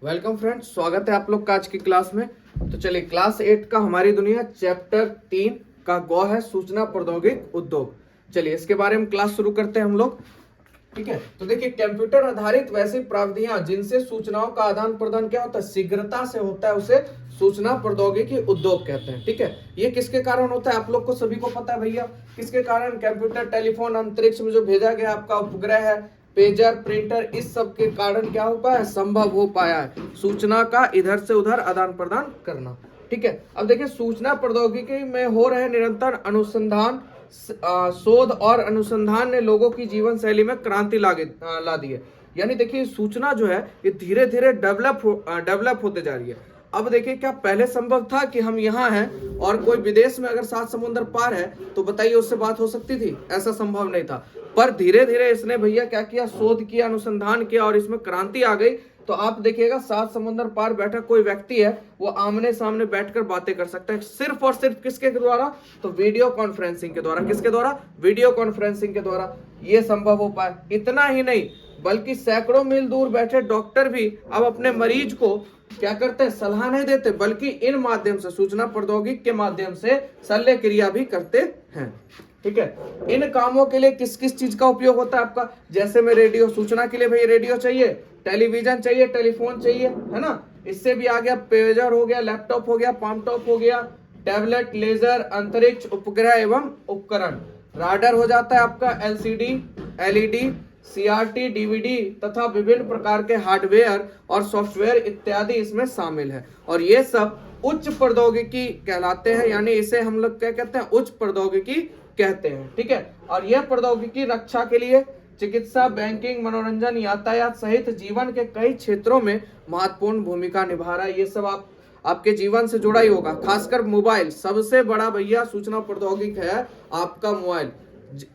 Welcome friends, स्वागत है आप लोग का आज की क्लास में। तो चलिए, क्लास 8 का हमारी दुनिया चैप्टर 3 का गौ है सूचना प्रौद्योगिक उद्योग। चलिए इसके बारे में क्लास शुरू करते हैं हम लोग। ठीक है, तो देखिए, कंप्यूटर आधारित वैसी प्राविधियां जिनसे सूचनाओं का आदान प्रदान क्या होता है, शीघ्रता से होता है, उसे सूचना प्रौद्योगिकी उद्योग कहते हैं। ठीक है, ये किसके कारण होता है आप लोग को सभी को पता है भैया। किसके कारण? कंप्यूटर, टेलीफोन, अंतरिक्ष में जो भेजा गया आपका उपग्रह है, पेजर, प्रिंटर, इस सब के कारण क्या हो पाया, संभव हो पाया है सूचना का इधर से उधर आदान प्रदान करना। ठीक है, अब देखिए, सूचना प्रौद्योगिकी में हो रहे निरंतर अनुसंधान, शोध और अनुसंधान ने लोगों की जीवन शैली में क्रांति ला दी है। यानी देखिए, सूचना जो है ये धीरे धीरे डेवलप होते जा रही है। अब देखिए, क्या पहले संभव था कि हम यहाँ हैं और कोई विदेश में अगर 7 समुद्र पार है तो बताइए उससे बात हो सकती थी? ऐसा संभव नहीं था। पर धीरे धीरे इसने भैया क्या किया, शोध किया, अनुसंधान किया और इसमें क्रांति आ गई। तो आप देखिएगा, 7 समुद्र पार बैठा कोई व्यक्ति है, वो आमने सामने बैठकर बातें कर सकता है, सिर्फ और सिर्फ किसके द्वारा? तो वीडियो कॉन्फ्रेंसिंग के द्वारा। किसके द्वारा? वीडियो कॉन्फ्रेंसिंग के द्वारा ये संभव हो पाया। इतना ही नहीं, बल्कि सैकड़ों मील दूर बैठे डॉक्टर भी अब अपने मरीज को क्या करते हैं, सलाह नहीं देते, बल्कि इन माध्यम से, सूचना प्रौद्योगिकी के माध्यम से शल्य क्रिया भी करते हैं। ठीक है, इन कामों के लिए किस किस चीज का उपयोग होता है आपका? जैसे में रेडियो, सूचना के लिए भाई रेडियो चाहिए, टेलीविजन चाहिए, टेलीफोन चाहिए, है ना। इससे भी आ गया पेजर हो गया, लैपटॉप हो गया, पाम टॉप हो गया, टैबलेट, लेजर, अंतरिक्ष उपग्रह एवं उपकरण, राडार हो जाता है आपका, एलसीडी, एलईडी, सीआरटी, डीवीडी तथा विभिन्न प्रकार के हार्डवेयर और सॉफ्टवेयर इत्यादि इसमें शामिल है। और ये सब उच्च प्रौद्योगिकी कहलाते हैं, यानी इसे हम लोग क्या कहते हैं, उच्च प्रौद्योगिकी कहते हैं। ठीक है, और यह प्रौद्योगिकी रक्षा के लिए, चिकित्सा, बैंकिंग, मनोरंजन, यातायात सहित जीवन के कई क्षेत्रों में महत्वपूर्ण भूमिका निभा रहा है। ये सब आपके जीवन से जुड़ा ही होगा। खासकर मोबाइल, सबसे बड़ा भैया सूचना प्रौद्योगिकी है आपका मोबाइल,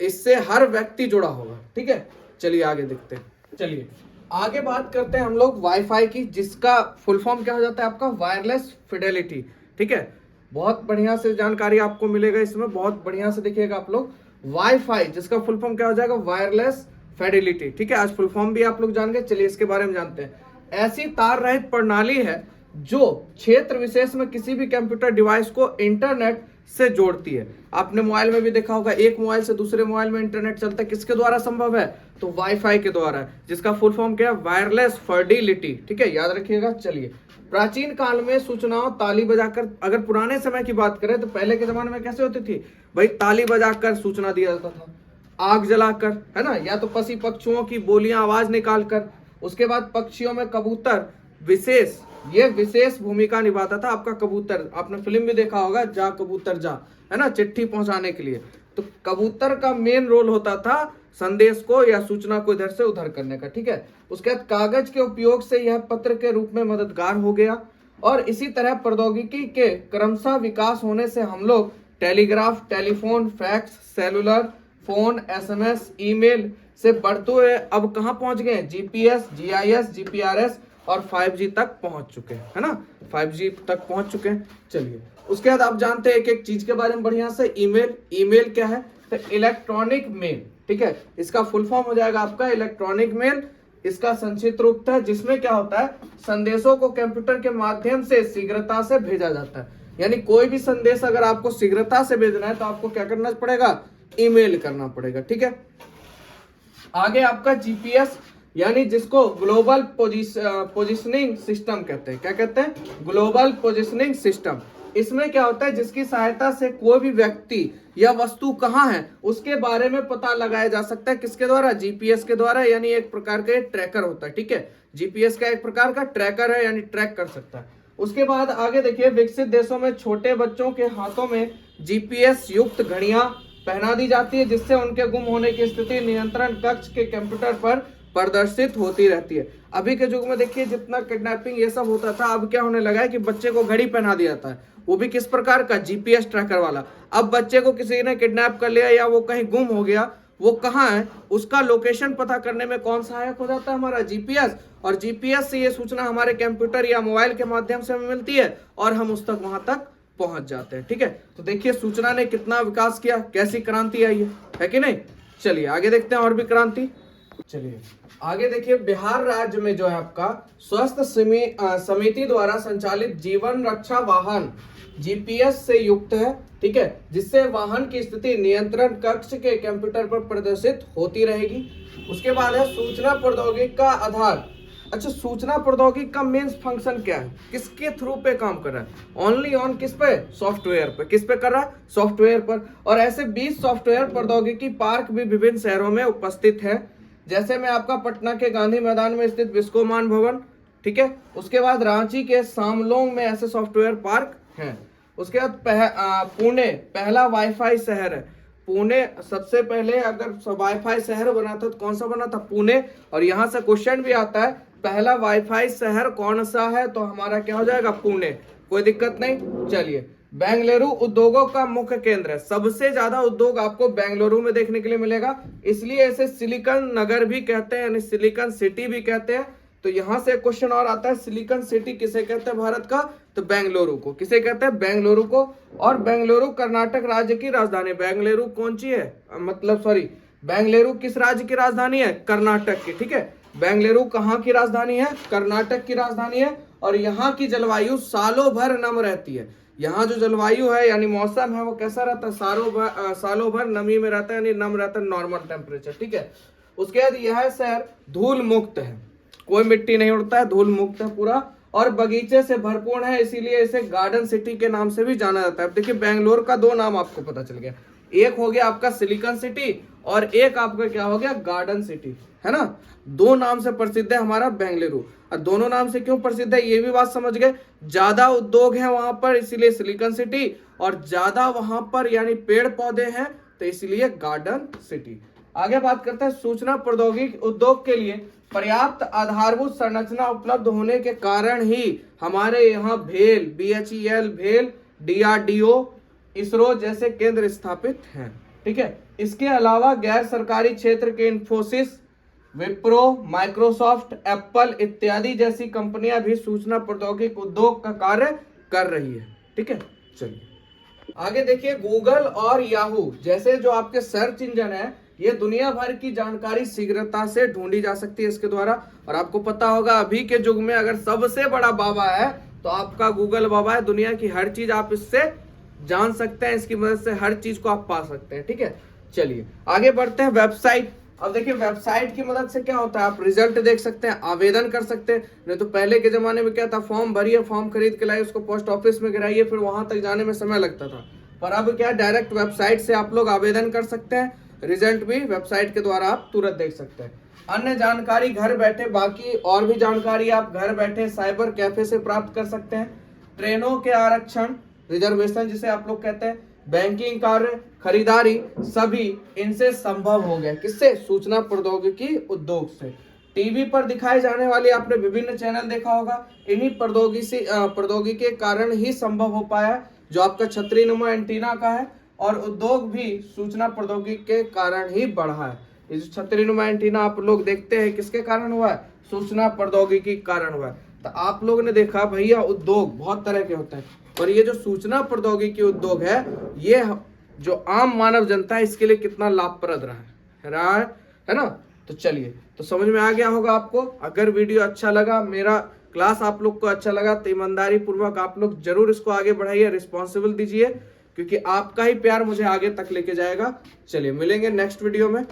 इससे हर व्यक्ति जुड़ा होगा। ठीक है, चलिए आगे देखते हैं। चलिए आगे बात करते हैं हम लोग वाईफाई की, जिसका फुल फॉर्म क्या हो जाता है आपका, वायरलेस फिडेलिटी। ठीक है, बहुत बढ़िया से जानकारी आपको मिलेगा इसमें, बहुत बढ़िया से देखिएगा आप लोग। वाईफाई जिसका फुल फॉर्म क्या हो जाएगा, वायरलेस फिडेलिटी। ठीक है, आज फुल फॉर्म भी आप लोग जान गए। चलिए इसके बारे में जानते हैं। ऐसी तार रहित प्रणाली है जो क्षेत्र विशेष में किसी भी कंप्यूटर डिवाइस को इंटरनेट से जोड़ती है। आपने मोबाइल में भी देखा होगा, एक मोबाइल से दूसरे मोबाइल में इंटरनेट चलता है, किसके द्वारा संभव है? तो वाईफाई के द्वारा है, जिसका फुल फॉर्म क्या है, वायरलेस फिडेलिटी। ठीक है, याद रखिएगा। चलिए, प्राचीन काल में सूचनाओं ताली बजाकर, अगर पुराने समय की बात करें तो पहले के जमाने में कैसे होती थी भाई, ताली बजाकर सूचना दिया जाता था, आग जलाकर, है ना, या तो पशु पक्षियों की बोलियां आवाज निकालकर। उसके बाद पक्षियों में कबूतर विशेष भूमिका निभाता था आपका कबूतर। आपने फिल्म भी देखा होगा, जा कबूतर जा, है ना, चिट्ठी पहुंचाने के लिए। तो कबूतर का मेन रोल होता था संदेश को या सूचना को इधर से उधर करने का। ठीक है, उसके बाद कागज के उपयोग से यह पत्र के रूप में मददगार हो गया। और इसी तरह प्रौद्योगिकी के क्रमशः विकास होने से हम लोग telegraph, telephone, fax, cellular phone, SMS, email से बढ़ते हुए अब कहाँ पहुंच गए, जीपीएस, जीआईएस, जीपीआरएस और 5G तक पहुंच चुके हैं, है ना, 5G तक पहुंच चुके हैं। चलिए, उसके बाद आप जानते हैं एक एक चीज के बारे में बढ़िया से। ईमेल क्या है? तो इलेक्ट्रॉनिक मेल। ठीक है, इसका फुल फॉर्म हो जाएगा आपका इलेक्ट्रॉनिक मेल। इसका संक्षिप्त रूप है, जिसमें क्या होता है, संदेशों को कंप्यूटर के माध्यम से शीघ्रता से भेजा जाता है। यानी कोई भी संदेश अगर आपको शीघ्रता से भेजना है तो आपको क्या करना पड़ेगा, ईमेल करना पड़ेगा। ठीक है, आगे आपका जीपीएस, यानी जिसको ग्लोबल पोजिशनिंग सिस्टम कहते हैं। क्या कहते हैं? Global positioning system. इसमें क्या होता है, जिसकी सहायता से कोई भी व्यक्ति या वस्तु कहाँ है उसके बारे में पता लगाया जा सकता है। किसके द्वारा? जीपीएस के द्वारा। यानी एक प्रकार का ट्रैकर होता है। ठीक है, जीपीएस का एक प्रकार का ट्रैकर है, यानी ट्रैक कर सकता है। उसके बाद आगे देखिए, विकसित देशों में छोटे बच्चों के हाथों में जीपीएस युक्त घड़ियां पहना दी जाती है, जिससे उनके गुम होने की स्थिति नियंत्रण कक्ष के कंप्यूटर पर प्रदर्शित होती रहती है। अभी के युग में देखिए, जितना किडनैपिंग ये सब होता था, अब क्या होने लगा है कि बच्चे को घड़ी पहना दिया जाता है, वो भी किस प्रकार का, जीपीएस ट्रैकर वाला। अब बच्चे को किसी ने किडनैप कर लिया या वो कहीं गुम हो गया, वो कहाँ है, उसका लोकेशन पता करने में कौन सहायक हो जाता है, हमारा जीपीएस। और जीपीएस से ये सूचना हमारे कंप्यूटर या मोबाइल के माध्यम से हमें मिलती है और हम उस तक वहां तक पहुंच जाते हैं। ठीक है, तो देखिए सूचना ने कितना विकास किया, कैसी क्रांति आई है कि नहीं। चलिए आगे देखते हैं और भी क्रांति। चलिए आगे देखिए, बिहार राज्य में जो है आपका स्वास्थ्य समिति द्वारा संचालित जीवन रक्षा वाहन जीपीएस से युक्त है, ठीक है, जिससे वाहन की स्थिति नियंत्रण कक्ष के कंप्यूटर पर प्रदर्शित होती रहेगी। उसके बाद है सूचना प्रौद्योगिकी का आधार। अच्छा, सूचना प्रौद्योगिकी का मेन फंक्शन क्या है, किसके थ्रू पे काम कर रहा है? ओनली ऑन किस पे? सॉफ्टवेयर पे। किस पे कर रहा है? सॉफ्टवेयर पर। और ऐसे 20 सॉफ्टवेयर प्रौद्योगिकी पार्क भी विभिन्न शहरों में उपस्थित है, जैसे में आपका पटना के गांधी मैदान में स्थित विश्वमान भवन, ठीक है। उसके बाद रांची के सामलोंग में ऐसे सॉफ्टवेयर पार्क हैं। उसके बाद पुणे पहला वाईफाई शहर है। पुणे सबसे पहले अगर वाईफाई शहर बना था तो कौन सा बना था? पुणे। और यहाँ से क्वेश्चन भी आता है, पहला वाईफाई शहर कौन सा है? तो हमारा क्या हो जाएगा? पुणे। कोई दिक्कत नहीं। चलिए, बेंगलुरु उद्योगों का मुख्य केंद्र है। सबसे ज्यादा उद्योग आपको बेंगलुरु में देखने के लिए मिलेगा, इसलिए इसे सिलिकॉन नगर भी कहते हैं, यानी सिलिकॉन सिटी भी कहते हैं। तो यहां से क्वेश्चन और आता है, सिलिकॉन सिटी किसे कहते हैं भारत का? तो बेंगलुरु को। किसे कहते हैं? बेंगलुरु को। और बेंगलुरु कर्नाटक राज्य की राजधानी। बेंगलुरु कौन सी है? बेंगलुरु किस राज्य की राजधानी है? कर्नाटक की, ठीक है। बेंगलुरु कहाँ की राजधानी है? कर्नाटक की राजधानी है। और यहाँ की जलवायु सालों भर नम रहती है। यहाँ जो जलवायु है यानी मौसम है वो कैसा रहता है? सालों भर नमी में रहता है, यानी नम रहता है, नॉर्मल टेम्परेचर, ठीक है। उसके बाद यह शहर धूल मुक्त है, कोई मिट्टी नहीं उड़ता है, धूल मुक्त है पूरा, और बगीचे से भरपूर है, इसीलिए इसे गार्डन सिटी के नाम से भी जाना जाता है। अब देखिए, बेंगलोर का दो नाम आपको पता चल गया, एक हो गया आपका सिलिकॉन सिटी और एक आपका क्या हो गया? गार्डन सिटी, है ना। दो नाम से प्रसिद्ध है हमारा बेंगलुरु। और दोनों नाम से क्यों प्रसिद्ध है ये भी बात समझ गए। ज्यादा उद्योग है वहां पर, इसीलिए सिलिकॉन सिटी, और ज्यादा वहां पर यानी पेड़ पौधे हैं तो इसलिए गार्डन सिटी। आगे बात करते हैं, सूचना प्रौद्योगिकी उद्योग के लिए पर्याप्त आधारभूत संरचना उपलब्ध होने के कारण ही हमारे यहाँ भेल, BHEL, भेल, DRDO, इसरो जैसे केंद्र स्थापित हैं, ठीक है। इसके अलावा गैर सरकारी क्षेत्र के इन्फोसिस, विप्रो, माइक्रोसॉफ्ट, एप्पल इत्यादि जैसी कंपनियां भी सूचना प्रौद्योगिकी उद्योग का कार्य कर रही है, ठीक है। चलिए आगे देखिए, गूगल और याहू जैसे जो आपके सर्च इंजन है, ये दुनिया भर की जानकारी शीघ्रता से ढूंढी जा सकती है इसके द्वारा। और आपको पता होगा अभी के युग में अगर सबसे बड़ा बाबा है तो आपका गूगल बाबा है। दुनिया की हर चीज आप इससे जान सकते हैं, इसकी मदद से हर चीज को आप पा सकते हैं, ठीक है। चलिए आगे बढ़ते हैं, वेबसाइट। अब देखिए, वेबसाइट की मदद से क्या होता है, आप रिजल्ट देख सकते हैं, आवेदन कर सकते हैं। नहीं तो पहले के जमाने में क्या था, फॉर्म भरिए, फॉर्म खरीद के लाइए, उसको पोस्ट ऑफिस में गिराइए, फिर वहां तक जाने में समय लगता था। पर अब क्या, डायरेक्ट वेबसाइट से आप लोग आवेदन कर सकते हैं, रिजल्ट भी वेबसाइट के द्वारा आप तुरंत देख सकते हैं। अन्य जानकारी घर बैठे, बाकी और भी जानकारी आप घर बैठे साइबर कैफे से प्राप्त कर सकते हैं। ट्रेनों के आरक्षण, रिजर्वेशन जिसे आप लोग कहते हैं, बैंकिंग कार्य, खरीदारी, सभी इनसे संभव हो गया। किससे? सूचना प्रौद्योगिकी उद्योग से। टीवी पर दिखाए जाने वाले आपने विभिन्न चैनल देखा होगा, इन्हीं प्रौद्योगिकी के कारण ही संभव हो पाया, जो आपका छतरी नुमा एंटीना का है। और उद्योग भी सूचना प्रौद्योगिकी के कारण ही बढ़ा है। ये जो छतरी नुमा एंटीना आप लोग देखते हैं, किसके कारण हुआ है? सूचना प्रौद्योगिकी के कारण हुआ है। तो आप लोगों ने देखा भैया, उद्योग बहुत तरह के होते हैं, और ये जो सूचना प्रौद्योगिकी उद्योग है, ये जो आम मानव जनता है इसके लिए कितना लाभप्रद रहा है ना। तो चलिए, तो समझ में आ गया होगा आपको। अगर वीडियो अच्छा लगा, मेरा क्लास आप लोग को अच्छा लगा, तो ईमानदारी पूर्वक आप लोग जरूर इसको आगे बढ़ाइए, रिस्पॉन्सिबल दीजिए, क्योंकि आपका ही प्यार मुझे आगे तक लेके जाएगा। चलिए मिलेंगे नेक्स्ट वीडियो में।